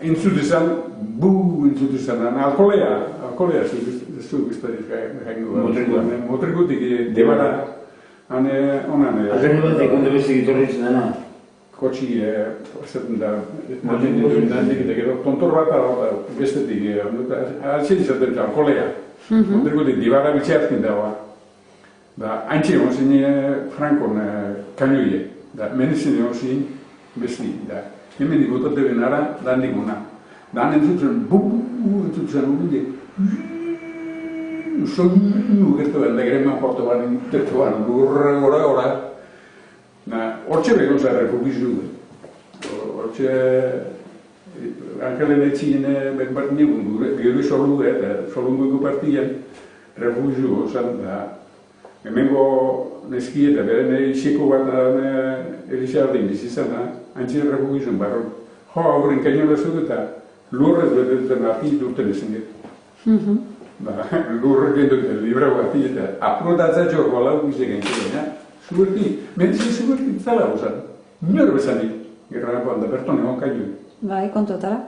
entzutizan, entzutizan, alkolea zuk izteriz jaingo. Motrikutik debara, onan... Azerri batek ondo beste gitorritzen dena? Kotxi, zerten da, tontor bat bestetik, altxen izaten da, alkolea. Motrikutik debara bitxeazkin dagoa. Haintxe egon zine Frankon kainoie, menezin egon zin besti. Hemen dikotate benara, dan diguna. Dan entzutzen, entzutzen urunde, soinu gertu behar, da gereman porto baren, tertu baren, gora. Hortxe begon zara republizu. Hortxe, Angelen etxien bat nigun, gero solungueko partian, republizu zan da. Hemengo neski eta beren iseko bat Elizardin izizan da, antxien republizun barron. Aurren kainola zut eta lurrez betetzen api durten ezen getu. Lurrez betetzen librago api eta aprotatza txorko lau izegen ziren. Zuberti, menzi zuberti zala usan. Nor bezanik, gerranakoan da berton egon kainoi. Bai, kontotara.